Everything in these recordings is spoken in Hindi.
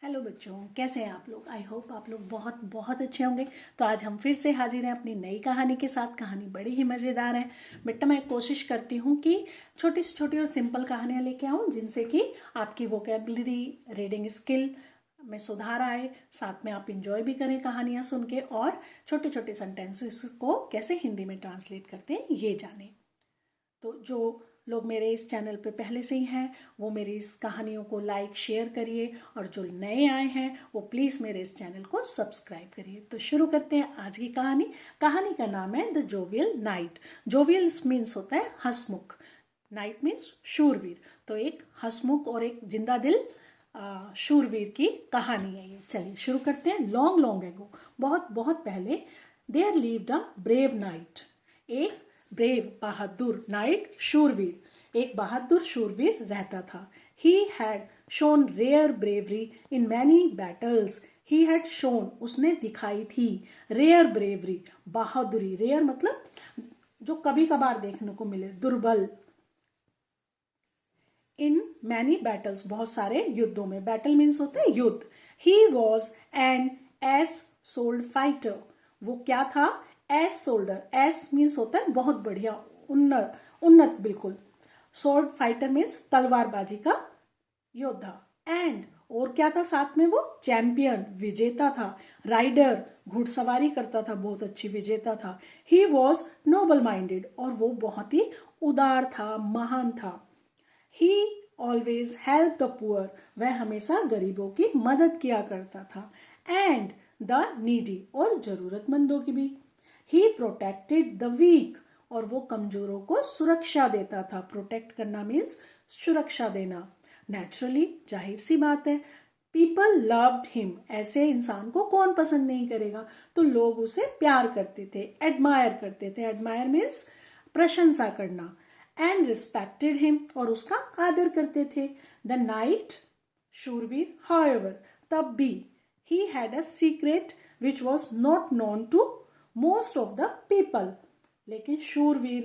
हेलो बच्चों, कैसे हैं आप लोग। आई होप आप लोग बहुत बहुत अच्छे होंगे। तो आज हम फिर से हाजिर हैं अपनी नई कहानी के साथ। कहानी बड़ी ही मज़ेदार है। बेटा मैं कोशिश करती हूँ कि छोटी से छोटी और सिंपल कहानियाँ लेके आऊँ जिनसे कि आपकी वोकेबलरी, रीडिंग स्किल में सुधार आए, साथ में आप इंजॉय भी करें कहानियाँ सुन के, और छोटे छोटे सेंटेंसेस को कैसे हिंदी में ट्रांसलेट करते हैं ये जानें। तो जो लोग मेरे इस चैनल पे पहले से ही हैं वो मेरी इस कहानियों को लाइक शेयर करिए, और जो नए आए हैं वो प्लीज़ मेरे इस चैनल को सब्सक्राइब करिए। तो शुरू करते हैं आज की कहानी। कहानी का नाम है the jovial night. Jovial means होता है हंसमुख, नाइट मीन्स शूरवीर। तो एक हंसमुख और एक जिंदा दिल शूरवीर की कहानी है ये। चलिए शुरू करते हैं। लॉन्ग लॉन्ग एगो, बहुत बहुत पहले, there lived a brave knight. एक ब्रेव बहादुर, नाइट शूरवीर, एक बहादुर शूरवीर रहता था। He had shone rare bravery in many battles. He had shone उसने दिखाई थी, रेयर ब्रेवरी बहादुरी, रेयर मतलब जो कभी कभार देखने को मिले, दुर्बल। इन मैनी बैटल्स बहुत सारे युद्धों में, बैटल मीन्स होता है युद्ध। He was an S sold fighter. वो क्या था? एस सोल्डर, एस मीन्स होता है बहुत बढ़िया, उन्नत उन्नत बिल्कुल। सोल्ड फाइटर मीन्स तलवारबाजी का योद्धा। एंड और क्या था साथ में? वो चैंपियन, विजेता था। राइडर, घुड़सवारी करता था, बहुत अच्छी विजेता था। ही वॉज नोबल माइंडेड, और वो बहुत ही उदार था, महान था। ही ऑलवेज हेल्प द पुअर, वह हमेशा गरीबों की मदद किया करता था। एंड द नीडी, और जरूरतमंदों की भी। ही प्रोटेक्टेड द वीक, और वो कमजोरों को सुरक्षा देता था। प्रोटेक्ट करना मीन्स सुरक्षा देना। नेचुरली, जाहिर सी बात है, पीपल लव्ड हिम, ऐसे इंसान को कौन पसंद नहीं करेगा। तो लोग उसे प्यार करते थे, एडमायर करते थे। एडमायर मीन्स प्रशंसा करना। एंड रिस्पेक्टेड हिम, और उसका आदर करते थे। द नाइट शूरवीर, हाउएवर, तब भी, he had a secret which was not known to most of the people. लेकिन शूरवीर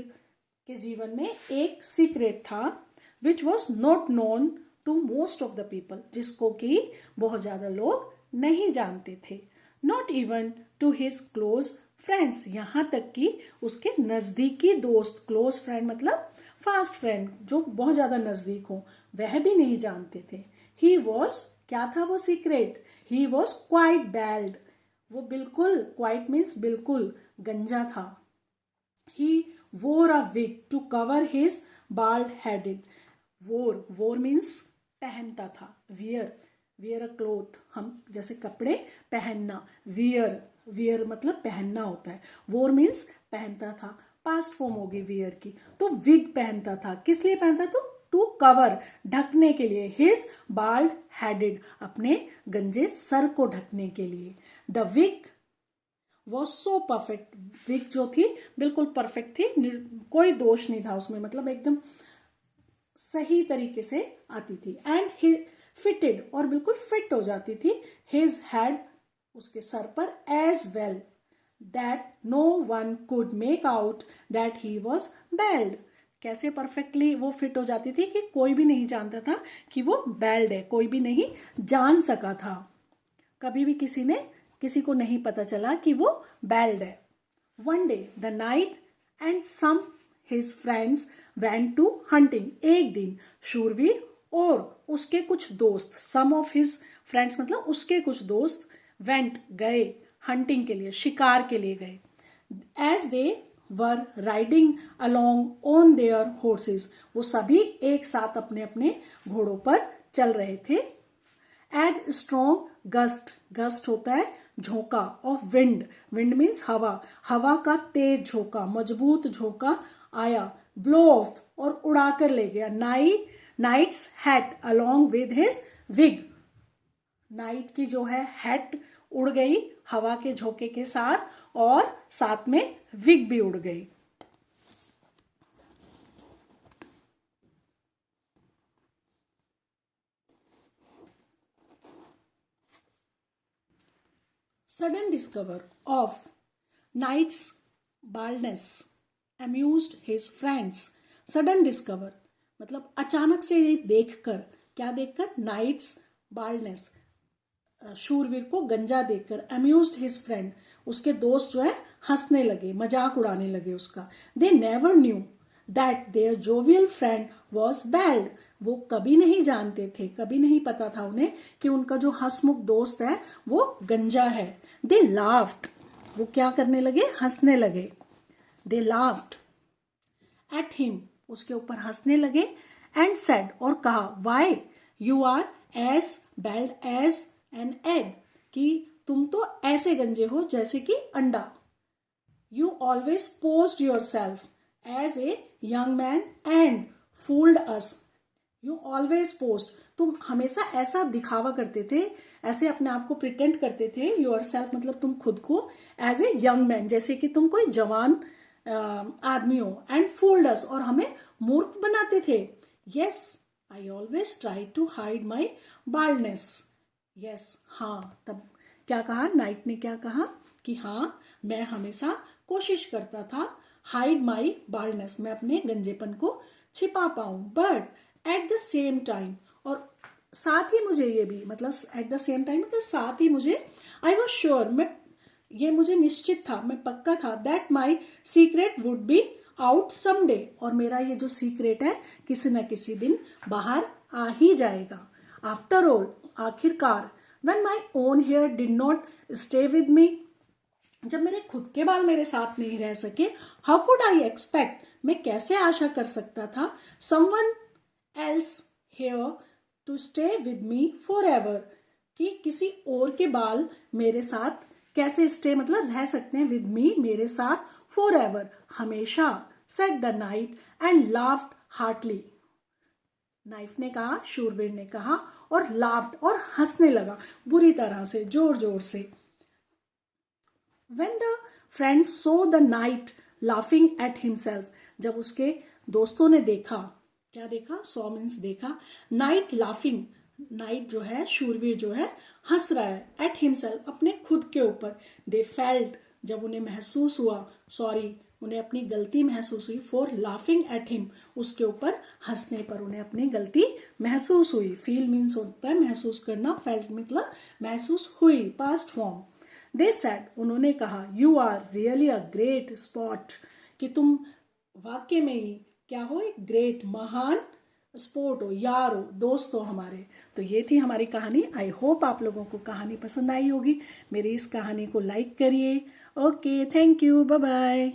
के जीवन में एक सीक्रेट था, which was not known to most of the people, जिसको कि बहुत ज्यादा लोग नहीं जानते थे। Not even to his close friends, यहां तक कि उसके नजदीकी दोस्त, क्लोज फ्रेंड मतलब फास्ट फ्रेंड, जो बहुत ज्यादा नजदीक हो, वह भी नहीं जानते थे। ही वॉज, क्या था वो secret? He was quite bald, वो बिल्कुल, क्वाइट मीन्स बिल्कुल, गंजा था। He wore a wig to cover his bald headed. Wore means पहनता था, वियर, वियर अ क्लोथ, हम जैसे कपड़े पहनना, वियर, वियर मतलब पहनना होता है। वोर मीन्स पहनता था, पास्ट फॉर्म होगी वियर की। तो विग पहनता था, किस लिए पहनता था? टू कवर, ढकने के लिए। हिज बाल्ड हेडेड, अपने गंजे सर को ढकने के लिए। The wig was so perfect, wig जो थी बिल्कुल परफेक्ट थी, कोई दोष नहीं था उसमें, मतलब एकदम सही तरीके से आती थी। एंड ही फिटेड, और बिल्कुल फिट हो जाती थी। हिज हेड, उसके सर पर, as well that no one could make out that he was bald. कैसे परफेक्टली वो फिट हो जाती थी कि कोई भी नहीं जानता था कि वो बेल्ड है, कोई भी नहीं जान सका था, कभी भी किसी को नहीं पता चला कि वो बेल्ड है। One day the knight and some his friends went to hunting, एक दिन शूरवीर और उसके कुछ दोस्त, सम ऑफ हिज फ्रेंड्स मतलब उसके कुछ दोस्त, वेंट गए, हंटिंग के लिए, शिकार के लिए गए। As they were riding along on their horses, वो सभी एक साथ अपने अपने घोड़ों पर चल रहे थे। एज स्ट्रॉन्ग गस्ट, गस्ट होता है झोंका, ऑफ विंड, विंड मीन्स हवा, हवा का तेज झोंका, मजबूत झोंका आया, ब्लो ऑफ, और उड़ाकर ले गया। Knight's hat along with his wig, knight की जो है हैट उड़ गई हवा के झोंके के साथ, और साथ में विग भी उड़ गई। Sudden discover of night's baldness amused his friends. Sudden discover मतलब अचानक से देखकर, क्या देखकर? नाइट्स बाल्डनेस, शूरवीर को गंजा देखकर, अम्यूज्ड हिज फ्रेंड, उसके दोस्त जो है हंसने लगे, मजाक उड़ाने लगे उसका। They never knew that their jovial friend was bad, वो कभी नहीं जानते थे, कभी नहीं पता था उन्हें कि उनका जो हंसमुख दोस्त है वो गंजा है। दे लाफ्ड, वो क्या करने लगे, हंसने लगे। दे लाफ्ड एट हिम, उसके ऊपर हंसने लगे। एंड सेड, और कहा, why you are as bad as an egg, कि तुम तो ऐसे गंजे हो जैसे कि अंडा। You always posed yourself as a young man and fooled us. You always posed, तुम हमेशा ऐसा दिखावा करते थे, ऐसे अपने आप को प्रिटेंड करते थे, योर सेल्फ मतलब तुम खुद को, एज ए यंग मैन, जैसे कि तुम कोई जवान आदमी हो, एंड फूल्ड अस, और हमें मूर्ख बनाते थे। Yes I always try to hide my baldness. Yes, हाँ, तब क्या कहा नाइट ने, क्या कहा कि हाँ मैं हमेशा कोशिश करता था, हाइड माई बाल्डनेस, मैं अपने गंजेपन को छिपा पाऊं। But at the same time, और साथ ही मुझे ये भी, मतलब एट द सेम टाइम मतलब साथ ही मुझे, आई वॉज श्योर, मैं ये मुझे निश्चित था, मैं पक्का था, that my secret would be out someday, और मेरा ये जो सीक्रेट है किसी न किसी दिन बाहर आ ही जाएगा। आफ्टर ऑल, आखिरकार, when my own hair did not stay with me, जब मेरे खुद के बाल मेरे साथ नहीं रह सके, how could I expect, मैं कैसे आशा कर सकता था, someone else hair to stay with me forever, कि किसी और के बाल मेरे साथ कैसे स्टे मतलब रह सकते हैं, विद मी, मेरे साथ, forever, हमेशा, said the knight and laughed heartily, knife ने कहा, शूरवीर ने कहा, और लाफ्ड, और हंसने लगा बुरी तरह से, जोर जोर से। When the friends saw the knight laughing at himself, जब उसके दोस्तों ने देखा, क्या देखा, saw means देखा, नाइट लाफिंग, नाइट जो है, शूरवीर जो है, हंस रहा है, एट हिमसेल्फ, अपने खुद के ऊपर। दे फेल्ट, जब उन्हें महसूस हुआ, सॉरी, उन्हें अपनी गलती महसूस हुई, फॉर लाफिंग एट हिम, उसके ऊपर हंसने पर उन्हें अपनी गलती महसूस हुई। फील मीन्स होता है महसूस करना, फेल्ट मतलब महसूस हुई, पास्ट फॉर्म। दे सेड, उन्होंने कहा, you are really a great spot, कि तुम वाकई में ही क्या हो, एक ग्रेट, महान स्पोर्ट हो, यार हो, दोस्त हो हमारे। तो ये थी हमारी कहानी। आई होप आप लोगों को कहानी पसंद आई होगी। मेरी इस कहानी को लाइक करिए। Okay, thank you, bye bye.